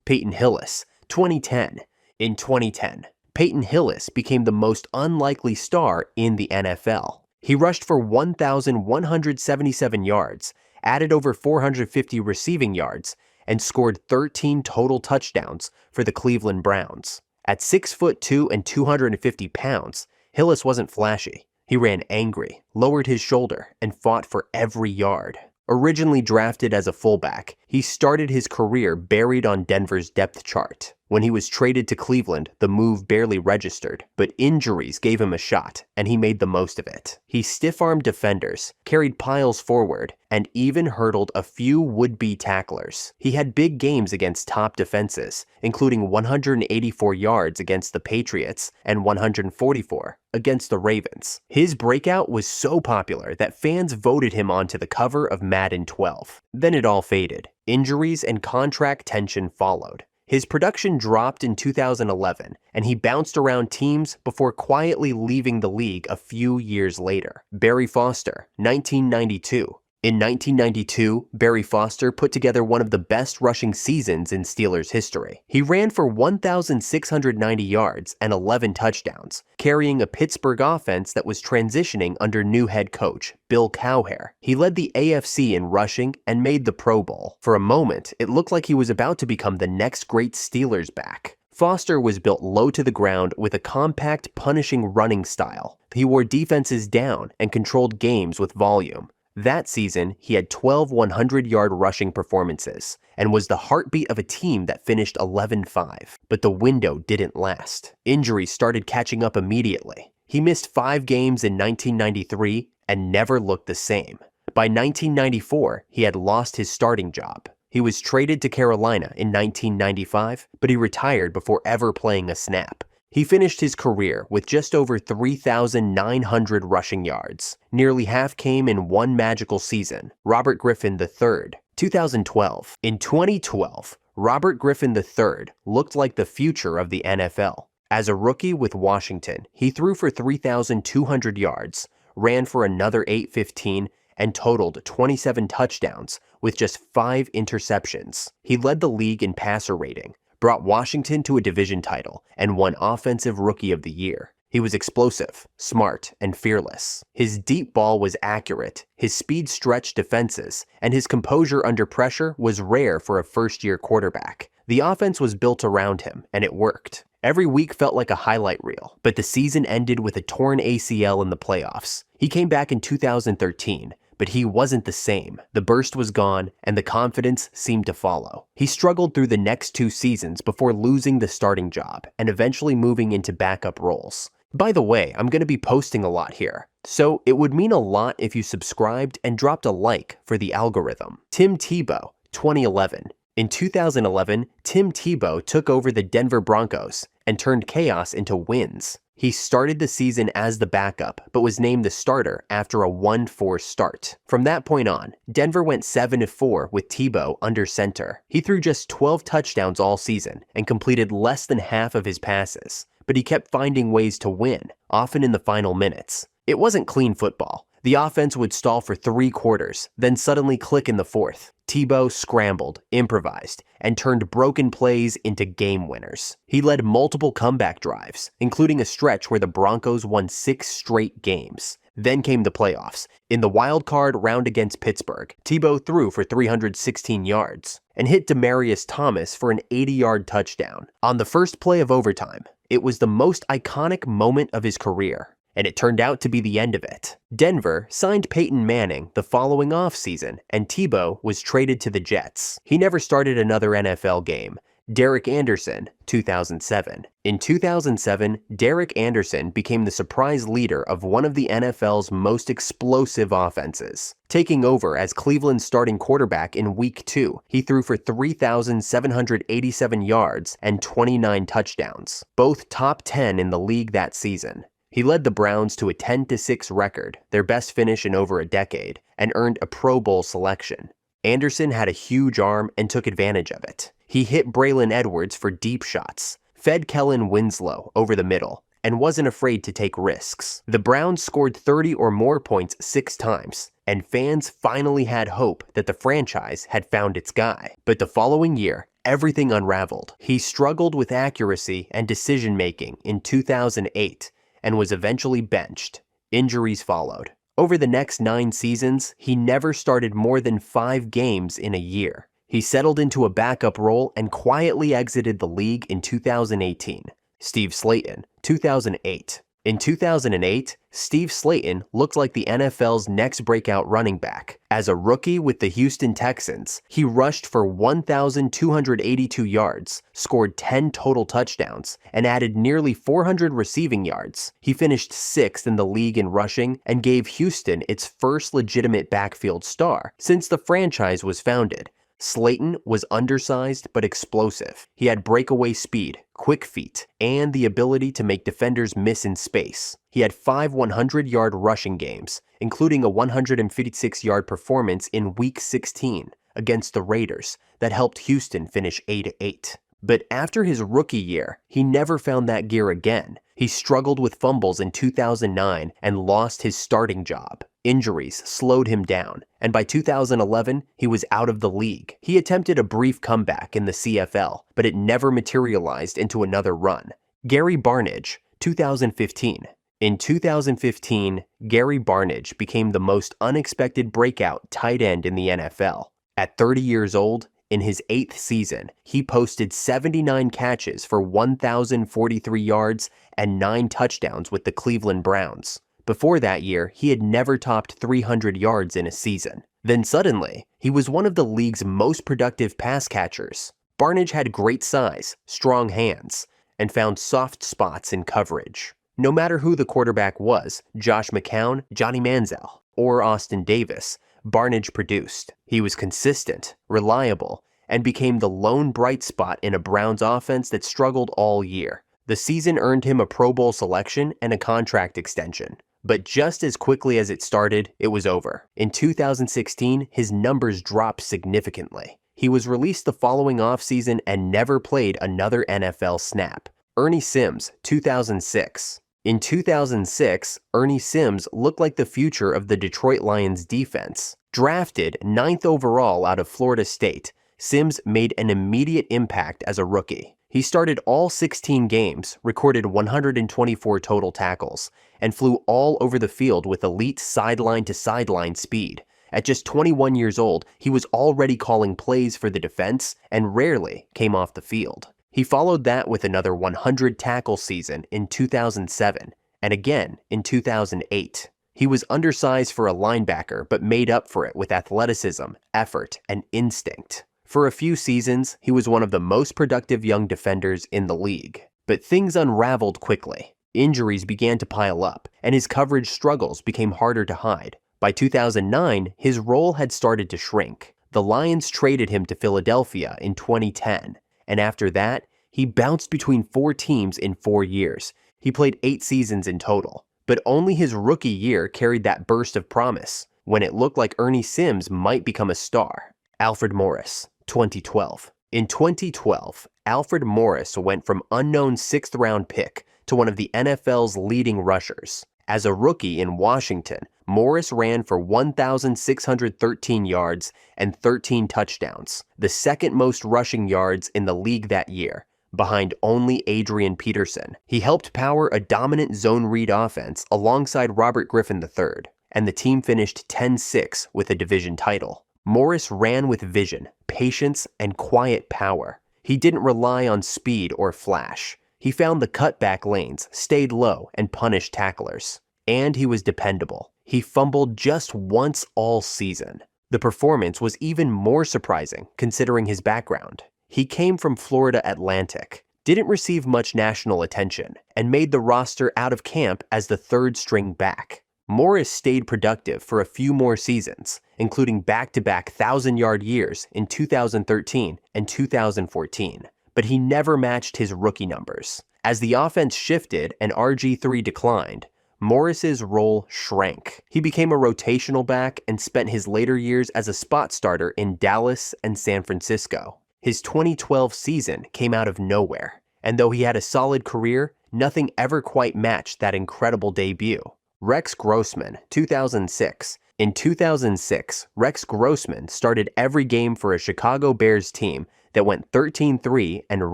Payton Hillis, 2010. In 2010, Payton Hillis became the most unlikely star in the NFL. He rushed for 1,177 yards, added over 450 receiving yards, and scored 13 total touchdowns for the Cleveland Browns. At 6'2" and 250 pounds, Hillis wasn't flashy. He ran angry, lowered his shoulder, and fought for every yard. Originally drafted as a fullback, he started his career buried on Denver's depth chart. When he was traded to Cleveland, the move barely registered, but injuries gave him a shot, and he made the most of it. He stiff-armed defenders, carried piles forward, and even hurdled a few would-be tacklers. He had big games against top defenses, including 184 yards against the Patriots and 144 against the Ravens. His breakout was so popular that fans voted him onto the cover of Madden 12. Then it all faded. Injuries and contract tension followed. His production dropped in 2011, and he bounced around teams before quietly leaving the league a few years later. Barry Foster, 1992. In 1992, Barry Foster put together one of the best rushing seasons in Steelers history. He ran for 1,690 yards and 11 touchdowns, carrying a Pittsburgh offense that was transitioning under new head coach Bill Cowher. He led the AFC in rushing and made the Pro Bowl. For a moment, it looked like he was about to become the next great Steelers back. Foster was built low to the ground with a compact, punishing running style. He wore defenses down and controlled games with volume. That season, he had 12 100-yard rushing performances and was the heartbeat of a team that finished 11-5. But the window didn't last. Injuries started catching up immediately. He missed 5 games in 1993 and never looked the same. By 1994, he had lost his starting job. He was traded to Carolina in 1995, but he retired before ever playing a snap. He finished his career with just over 3,900 rushing yards. Nearly half came in one magical season. Robert Griffin III, 2012. In 2012, Robert Griffin III looked like the future of the NFL. As a rookie with Washington, he threw for 3,200 yards, ran for another 815, and totaled 27 touchdowns with just 5 interceptions. He led the league in passer rating, brought Washington to a division title, and won Offensive Rookie of the Year. He was explosive, smart, and fearless. His deep ball was accurate, his speed stretched defenses, and his composure under pressure was rare for a first-year quarterback. The offense was built around him, and it worked. Every week felt like a highlight reel, but the season ended with a torn ACL in the playoffs. He came back in 2013, but he wasn't the same. The burst was gone, and the confidence seemed to follow. He struggled through the next 2 seasons before losing the starting job and eventually moving into backup roles. By the way, I'm going to be posting a lot here, so it would mean a lot if you subscribed and dropped a like for the algorithm. Tim Tebow, 2011. In 2011, Tim Tebow took over the Denver Broncos and turned chaos into wins. He started the season as the backup, but was named the starter after a 1-4 start. From that point on, Denver went 7-4 with Tibo under center. He threw just 12 touchdowns all season and completed less than half of his passes, but he kept finding ways to win, often in the final minutes. It wasn't clean football. The offense would stall for 3 quarters, then suddenly click in the 4th. Tibo scrambled, improvised, and turned broken plays into game winners. He led multiple comeback drives, including a stretch where the Broncos won 6 straight games. Then came the playoffs. In the wild card round against Pittsburgh, Tibo threw for 316 yards and hit Demaryius Thomas for an 80-yard touchdown. On the first play of overtime, it was the most iconic moment of his career, and it turned out to be the end of it. Denver signed Peyton Manning the following offseason, and Tibo was traded to the Jets. He never started another NFL game. Derek Anderson, 2007. In 2007, Derek Anderson became the surprise leader of one of the NFL's most explosive offenses. Taking over as Cleveland's starting quarterback in Week 2, he threw for 3,787 yards and 29 touchdowns, both top 10 in the league that season. He led the Browns to a 10-6 record, their best finish in over a decade, and earned a Pro Bowl selection. Anderson had a huge arm and took advantage of it. He hit Braylon Edwards for deep shots, fed Kellen Winslow over the middle, and wasn't afraid to take risks. The Browns scored 30 or more points 6 times, and fans finally had hope that the franchise had found its guy. But the following year, everything unraveled. He struggled with accuracy and decision-making in 2008 and was eventually benched. Injuries followed. Over the next 9 seasons, he never started more than 5 games in a year. He settled into a backup role and quietly exited the league in 2018. Steve Slayton, 2008. In 2008, Steve Slayton looked like the NFL's next breakout running back. As a rookie with the Houston Texans, he rushed for 1,282 yards, scored 10 total touchdowns, and added nearly 400 receiving yards. He finished 6th in the league in rushing and gave Houston its first legitimate backfield star since the franchise was founded. Slayton was undersized but explosive. He had breakaway speed, quick feet, and the ability to make defenders miss in space. He had 5 100-yard rushing games, including a 156-yard performance in Week 16 against the Raiders that helped Houston finish 8-8. But after his rookie year, he never found that gear again. He struggled with fumbles in 2009 and lost his starting job. Injuries slowed him down, and by 2011, he was out of the league. He attempted a brief comeback in the CFL, but it never materialized into another run. Gary Barnage, 2015. In 2015, Gary Barnage became the most unexpected breakout tight end in the NFL. At 30 years old, in his 8th season, he posted 79 catches for 1,043 yards and 9 touchdowns with the Cleveland Browns. Before that year, he had never topped 300 yards in a season. Then suddenly, he was one of the league's most productive pass catchers. Barnage had great size, strong hands, and found soft spots in coverage. No matter who the quarterback was, Josh McCown, Johnny Manziel, or Austin Davis, Barnage produced. He was consistent, reliable, and became the lone bright spot in a Browns offense that struggled all year. The season earned him a Pro Bowl selection and a contract extension. But just as quickly as it started, it was over. In 2016, his numbers dropped significantly. He was released the following offseason and never played another NFL snap. Ernie Sims, 2006. In 2006, Ernie Sims looked like the future of the Detroit Lions defense. Drafted 9th overall out of Florida State, Sims made an immediate impact as a rookie. He started all 16 games, recorded 124 total tackles, and flew all over the field with elite sideline-to-sideline speed. At just 21 years old, he was already calling plays for the defense and rarely came off the field. He followed that with another 100-tackle season in 2007 and again in 2008. He was undersized for a linebacker but made up for it with athleticism, effort, and instinct. For a few seasons, he was one of the most productive young defenders in the league. But things unraveled quickly. Injuries began to pile up, and his coverage struggles became harder to hide. By 2009, his role had started to shrink. The Lions traded him to Philadelphia in 2010, and after that, he bounced between 4 teams in 4 years. He played 8 seasons in total, but only his rookie year carried that burst of promise, when it looked like Ernie Sims might become a star. Alfred Morris, 2012. In 2012, Alfred Morris went from unknown 6th-round pick to one of the NFL's leading rushers. As a rookie in Washington, Morris ran for 1,613 yards and 13 touchdowns, the second most rushing yards in the league that year, behind only Adrian Peterson. He helped power a dominant zone read offense alongside Robert Griffin III, and the team finished 10-6 with a division title. Morris ran with vision, patience, and quiet power. He didn't rely on speed or flash. He found the cutback lanes, stayed low, and punished tacklers. And he was dependable. He fumbled just once all season. The performance was even more surprising considering his background. He came from Florida Atlantic, didn't receive much national attention, and made the roster out of camp as the 3rd-string back. Morris stayed productive for a few more seasons, including back-to-back 1,000-yard years in 2013 and 2014, but he never matched his rookie numbers. As the offense shifted and RG3 declined, Morris's role shrank. He became a rotational back and spent his later years as a spot starter in Dallas and San Francisco. His 2012 season came out of nowhere, and though he had a solid career, nothing ever quite matched that incredible debut. Rex Grossman, 2006. In 2006, Rex Grossman started every game for a Chicago Bears team that went 13-3 and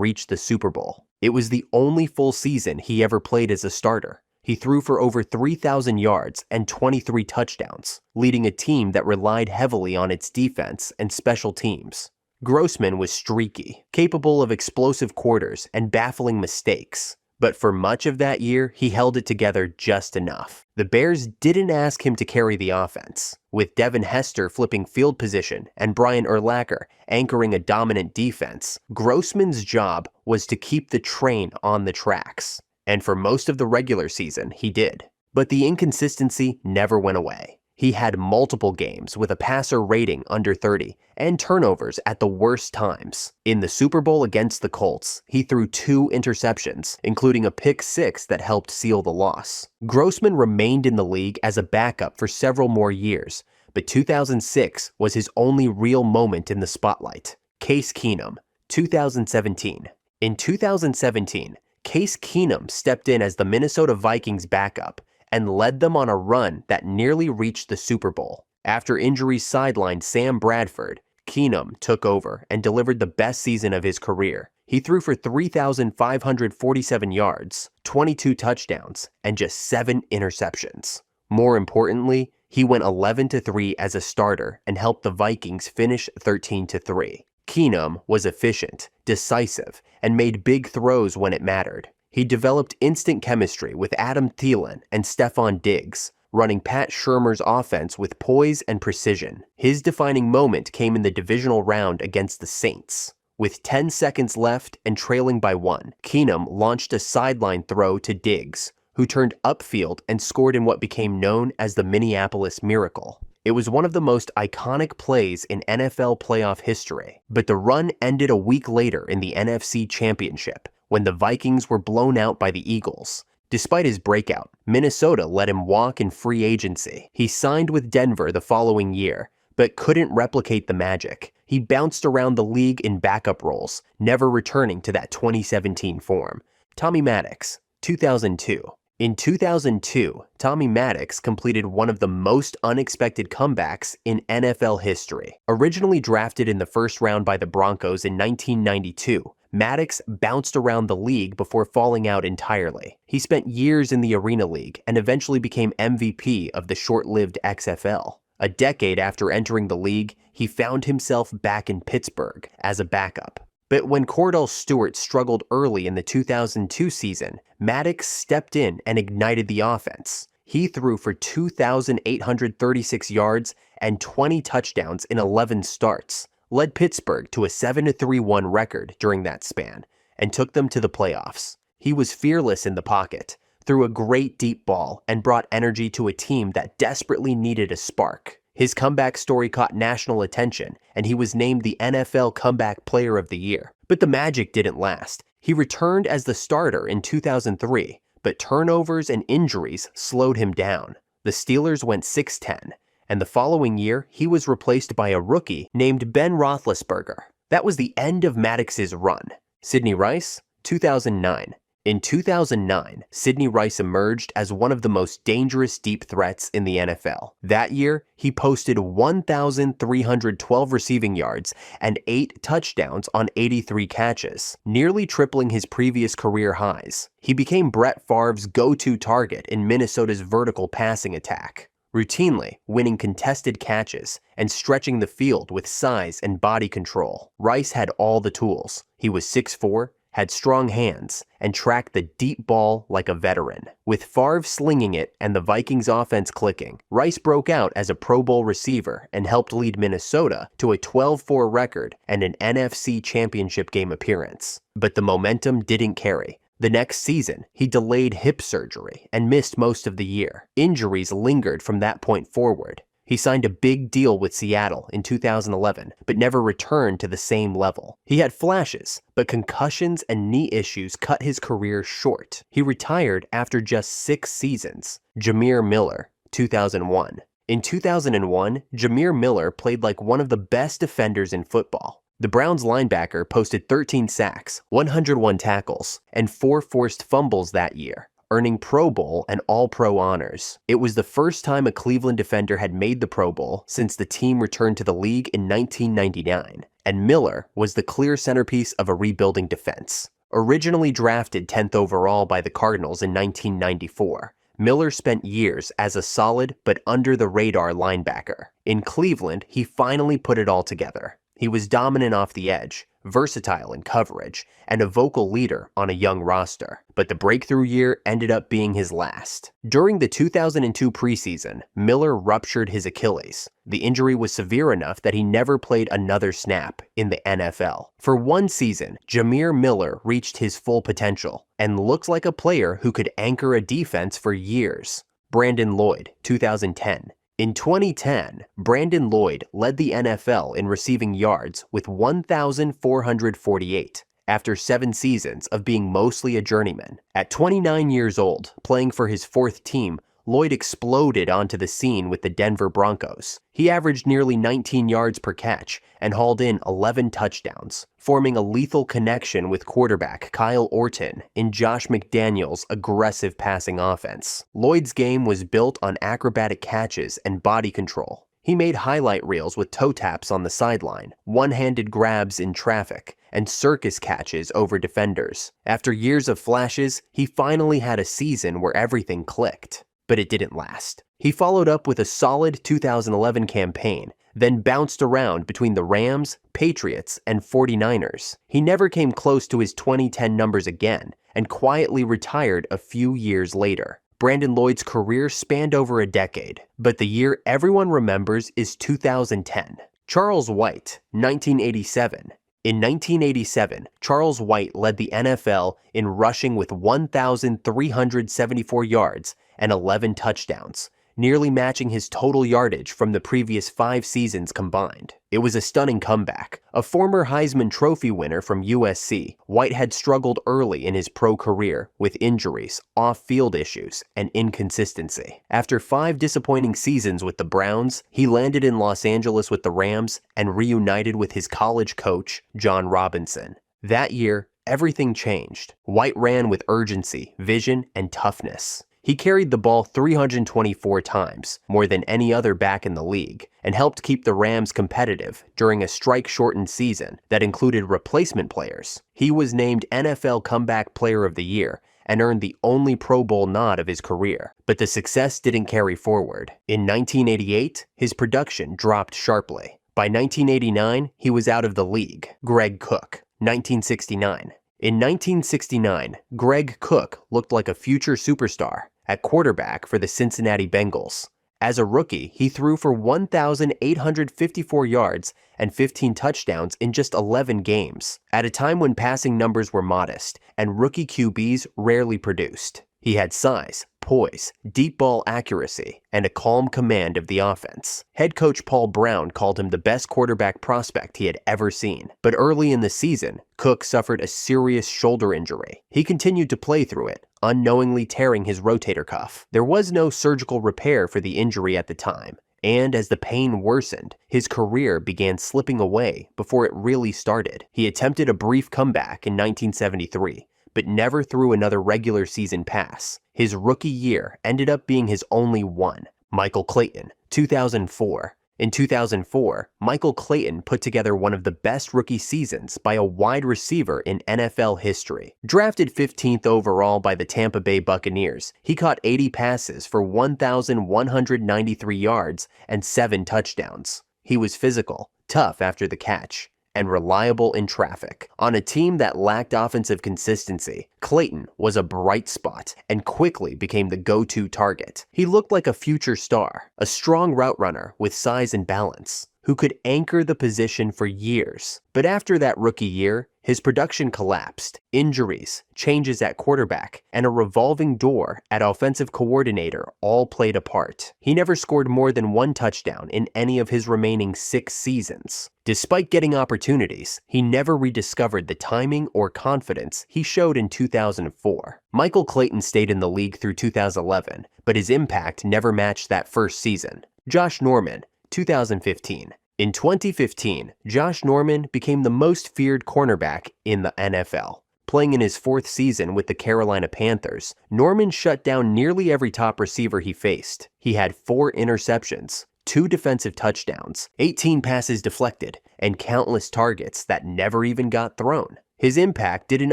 reached the Super Bowl. It was the only full season he ever played as a starter. He threw for over 3,000 yards and 23 touchdowns, leading a team that relied heavily on its defense and special teams. Grossman was streaky, capable of explosive quarters and baffling mistakes. But for much of that year, he held it together just enough. The Bears didn't ask him to carry the offense. With Devin Hester flipping field position and Brian Urlacher anchoring a dominant defense, Grossman's job was to keep the train on the tracks. And for most of the regular season, he did. But the inconsistency never went away. He had multiple games with a passer rating under 30 and turnovers at the worst times. In the Super Bowl against the Colts, he threw 2 interceptions, including a pick 6 that helped seal the loss. Grossman remained in the league as a backup for several more years, but 2006 was his only real moment in the spotlight. Case Keenum, 2017. In 2017, Case Keenum stepped in as the Minnesota Vikings backup and led them on a run that nearly reached the Super Bowl. After injuries sidelined Sam Bradford, Keenum took over and delivered the best season of his career. He threw for 3,547 yards, 22 touchdowns, and just 7 interceptions. More importantly, he went 11-3 as a starter and helped the Vikings finish 13-3. Keenum was efficient, decisive, and made big throws when it mattered. He developed instant chemistry with Adam Thielen and Stephon Diggs, running Pat Shurmur's offense with poise and precision. His defining moment came in the divisional round against the Saints. With 10 seconds left and trailing by 1, Keenum launched a sideline throw to Diggs, who turned upfield and scored in what became known as the Minneapolis Miracle. It was one of the most iconic plays in NFL playoff history, but the run ended a week later in the NFC Championship, when the Vikings were blown out by the Eagles. Despite his breakout, Minnesota let him walk in free agency. He signed with Denver the following year, but couldn't replicate the magic. He bounced around the league in backup roles, never returning to that 2017 form. Tommy Maddox, 2002. In 2002, Tommy Maddox completed one of the most unexpected comebacks in NFL history. Originally drafted in the first round by the Broncos in 1992, Maddox bounced around the league before falling out entirely. He spent years in the Arena League and eventually became MVP of the short-lived XFL. A decade after entering the league, he found himself back in Pittsburgh as a backup. But when Cordell Stewart struggled early in the 2002 season, Maddox stepped in and ignited the offense. He threw for 2,836 yards and 20 touchdowns in 11 starts, led Pittsburgh to a 7-3-1 record during that span, and took them to the playoffs. He was fearless in the pocket, threw a great deep ball, and brought energy to a team that desperately needed a spark. His comeback story caught national attention, and he was named the NFL Comeback Player of the Year. But the magic didn't last. He returned as the starter in 2003, but turnovers and injuries slowed him down. The Steelers went 6-10, and the following year, he was replaced by a rookie named Ben Roethlisberger. That was the end of Maddox's run. Sidney Rice, 2009. In 2009, Sidney Rice emerged as one of the most dangerous deep threats in the NFL. That year, he posted 1,312 receiving yards and 8 touchdowns on 83 catches, nearly tripling his previous career highs. He became Brett Favre's go-to target in Minnesota's vertical passing attack, routinely winning contested catches and stretching the field with size and body control. Rice had all the tools. He was 6'4", had strong hands, and tracked the deep ball like a veteran. With Favre slinging it and the Vikings offense clicking, Rice broke out as a Pro Bowl receiver and helped lead Minnesota to a 12-4 record and an NFC Championship game appearance. But the momentum didn't carry. The next season, he delayed hip surgery and missed most of the year. Injuries lingered from that point forward. He signed a big deal with Seattle in 2011, but never returned to the same level. He had flashes, but concussions and knee issues cut his career short. He retired after just 6 seasons. Jir Miller, 2001. In 2001, Jir Miller played like one of the best defenders in football. The Browns linebacker posted 13 sacks, 101 tackles, and 4 forced fumbles that year, earning Pro Bowl and All-Pro honors. It was the first time a Cleveland defender had made the Pro Bowl since the team returned to the league in 1999, and Miller was the clear centerpiece of a rebuilding defense. Originally drafted 10th overall by the Cardinals in 1994, Miller spent years as a solid but under-the-radar linebacker. In Cleveland, he finally put it all together. He was dominant off the edge, versatile in coverage, and a vocal leader on a young roster. But the breakthrough year ended up being his last. During the 2002 preseason, Miller ruptured his Achilles. The injury was severe enough that he never played another snap in the NFL. For one season, Jir Miller reached his full potential and looked like a player who could anchor a defense for years. Brandon Lloyd, 2010. In 2010, Brandon Lloyd led the NFL in receiving yards with 1,448 after 7 seasons of being mostly a journeyman. At 29 years old, playing for his 4th team, Lloyd exploded onto the scene with the Denver Broncos. He averaged nearly 19 yards per catch and hauled in 11 touchdowns, forming a lethal connection with quarterback Kyle Orton in Josh McDaniels' aggressive passing offense. Lloyd's game was built on acrobatic catches and body control. He made highlight reels with toe taps on the sideline, one-handed grabs in traffic, and circus catches over defenders. After years of flashes, he finally had a season where everything clicked. But it didn't last. He followed up with a solid 2011 campaign, then bounced around between the Rams, Patriots, and 49ers. He never came close to his 2010 numbers again, and quietly retired a few years later. Brandon Lloyd's career spanned over a decade, but the year everyone remembers is 2010. Charles White, 1987. In 1987, Charles White led the NFL in rushing with 1,374 yards and 11 touchdowns, nearly matching his total yardage from the previous 5 seasons combined. It was a stunning comeback. A former Heisman Trophy winner from USC, White had struggled early in his pro career with injuries, off-field issues, and inconsistency. After 5 disappointing seasons with the Browns, he landed in Los Angeles with the Rams and reunited with his college coach, John Robinson. That year, everything changed. White ran with urgency, vision, and toughness. He carried the ball 324 times, more than any other back in the league, and helped keep the Rams competitive during a strike-shortened season that included replacement players. He was named NFL Comeback Player of the Year and earned the only Pro Bowl nod of his career, but the success didn't carry forward. In 1988, his production dropped sharply. By 1989, he was out of the league. Greg Cook, 1969. In 1969, Greg Cook looked like a future superstar at quarterback for the Cincinnati Bengals. As a rookie, he threw for 1,854 yards and 15 touchdowns in just 11 games, at a time when passing numbers were modest and rookie QBs rarely produced. He had size, poise, deep ball accuracy, and a calm command of the offense. Head coach Paul Brown called him the best quarterback prospect he had ever seen. But early in the season, Cook suffered a serious shoulder injury. He continued to play through it, unknowingly tearing his rotator cuff. There was no surgical repair for the injury at the time, and as the pain worsened, his career began slipping away before it really started. He attempted a brief comeback in 1973, but never threw another regular season pass. His rookie year ended up being his only one. Michael Clayton, 2004. In 2004, Michael Clayton put together one of the best rookie seasons by a wide receiver in NFL history. Drafted 15th overall by the Tampa Bay Buccaneers, he caught 80 passes for 1,193 yards and 7 touchdowns. He was physical, tough after the catch, and reliable in traffic. On a team that lacked offensive consistency, Clayton was a bright spot and quickly became the go-to target. He looked like a future star, a strong route runner with size and balance, who could anchor the position for years. But after that rookie year, his production collapsed. Injuries, changes at quarterback, and a revolving door at offensive coordinator all played a part. He never scored more than 1 touchdown in any of his remaining 6 seasons. Despite getting opportunities, he never rediscovered the timing or confidence he showed in 2004. Michael Clayton stayed in the league through 2011, but his impact never matched that first season. Josh Norman, 2015. In 2015, Josh Norman became the most feared cornerback in the NFL. Playing in his 4th season with the Carolina Panthers, Norman shut down nearly every top receiver he faced. He had 4 interceptions, 2 defensive touchdowns, 18 passes deflected, and countless targets that never even got thrown. His impact didn't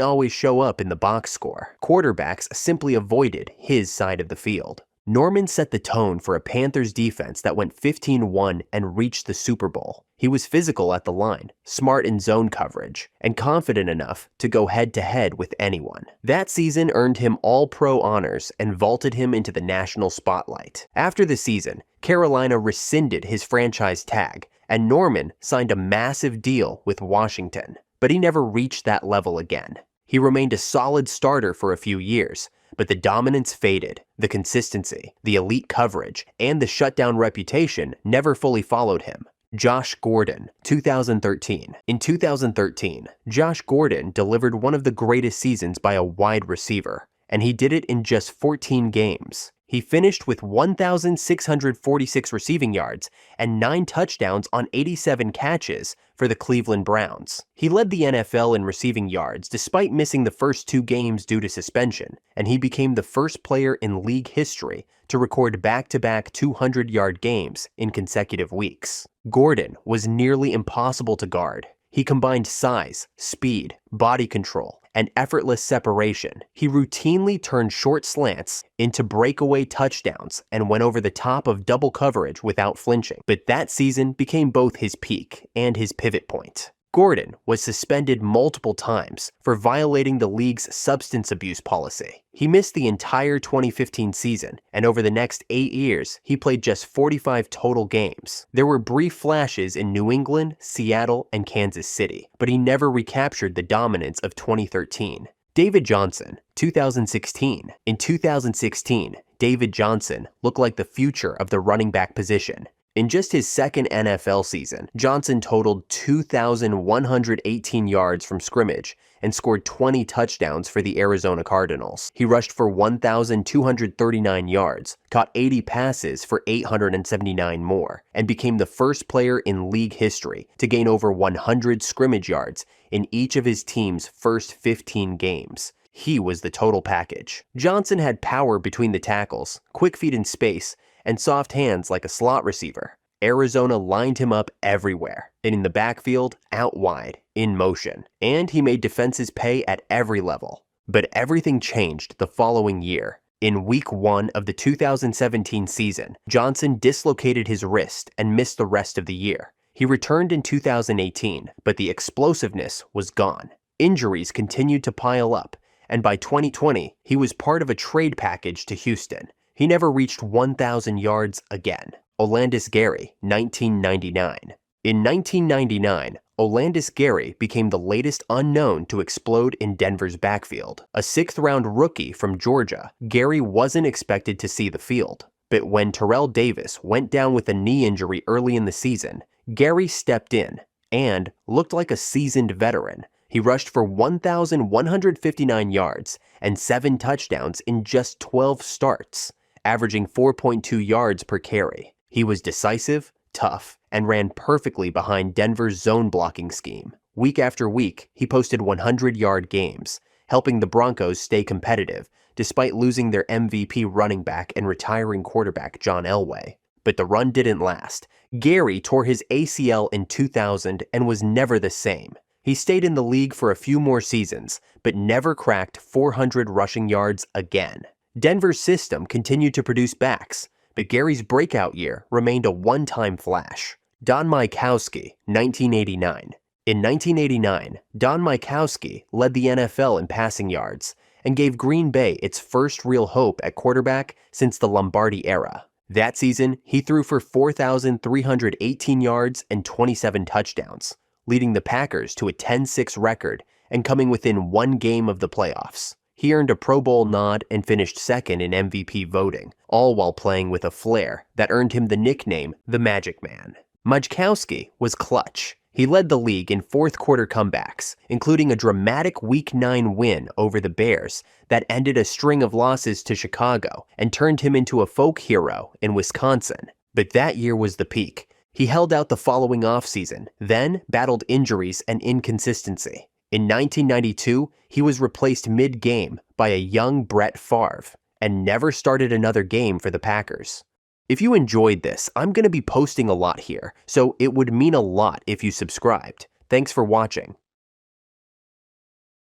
always show up in the box score. Quarterbacks simply avoided his side of the field. Norman set the tone for a Panthers defense that went 15-1 and reached the Super Bowl. He was physical at the line, smart in zone coverage, and confident enough to go head-to-head with anyone. That season earned him All-Pro honors and vaulted him into the national spotlight. After the season, Carolina rescinded his franchise tag, and Norman signed a massive deal with Washington. But he never reached that level again. He remained a solid starter for a few years, but the dominance faded. The consistency, the elite coverage, and the shutdown reputation never fully followed him. Josh Gordon, 2013. In 2013, Josh Gordon delivered one of the greatest seasons by a wide receiver, and he did it in just 14 games. He finished with 1,646 receiving yards and 9 touchdowns on 87 catches for the Cleveland Browns. He led the NFL in receiving yards despite missing the first 2 games due to suspension, and he became the first player in league history to record back-to-back 200-yard games in consecutive weeks. Gordon was nearly impossible to guard. He combined size, speed, body control, and effortless separation. He routinely turned short slants into breakaway touchdowns and went over the top of double coverage without flinching. But that season became both his peak and his pivot point. Gordon was suspended multiple times for violating the league's substance abuse policy. He missed the entire 2015 season, and over the next 8 years, he played just 45 total games. There were brief flashes in New England, Seattle, and Kansas City, but he never recaptured the dominance of 2013. David Johnson, 2016. In 2016, David Johnson looked like the future of the running back position. In just his second NFL season, Johnson totaled 2,118 yards from scrimmage and scored 20 touchdowns for the Arizona Cardinals. He rushed for 1,239 yards, caught 80 passes for 879 more, and became the first player in league history to gain over 100 scrimmage yards in each of his team's first 15 games. He was the total package. Johnson had power between the tackles, quick feet in space, and soft hands like a slot receiver. Arizona lined him up everywhere, in the backfield, out wide, in motion, and he made defenses pay at every level. But everything changed the following year. In week 1 of the 2017 season, Johnson dislocated his wrist and missed the rest of the year. He returned in 2018, but the explosiveness was gone. Injuries continued to pile up, and by 2020, he was part of a trade package to Houston. He never reached 1,000 yards again. Olandis Garry, 1999. In 1999, Olandis Garry became the latest unknown to explode in Denver's backfield. A 6th-round rookie from Georgia, Garry wasn't expected to see the field. But when Terrell Davis went down with a knee injury early in the season, Garry stepped in and looked like a seasoned veteran. He rushed for 1,159 yards and 7 touchdowns in just 12 starts, averaging 4.2 yards per carry. He was decisive, tough, and ran perfectly behind Denver's zone blocking scheme. Week after week, he posted 100-yard games, helping the Broncos stay competitive despite losing their MVP running back and retiring quarterback John Elway. But the run didn't last. Garry tore his ACL in 2000 and was never the same. He stayed in the league for a few more seasons, but never cracked 400 rushing yards again. Denver's system continued to produce backs, but Garry's breakout year remained a one-time flash. Don Mikowski, 1989. In 1989, Don Mikowski led the NFL in passing yards and gave Green Bay its first real hope at quarterback since the Lombardi era. That season, he threw for 4,318 yards and 27 touchdowns, leading the Packers to a 10-6 record and coming within 1 game of the playoffs. He earned a Pro Bowl nod and finished second in MVP voting, all while playing with a flair that earned him the nickname the Magic Man. Mikowski was clutch. He led the league in fourth-quarter comebacks, including a dramatic Week 9 win over the Bears that ended a string of losses to Chicago and turned him into a folk hero in Wisconsin. But that year was the peak. He held out the following offseason, then battled injuries and inconsistency. In 1992, he was replaced mid-game by a young Brett Favre and never started another game for the Packers. If you enjoyed this, I'm going to be posting a lot here, so it would mean a lot if you subscribed. Thanks for watching.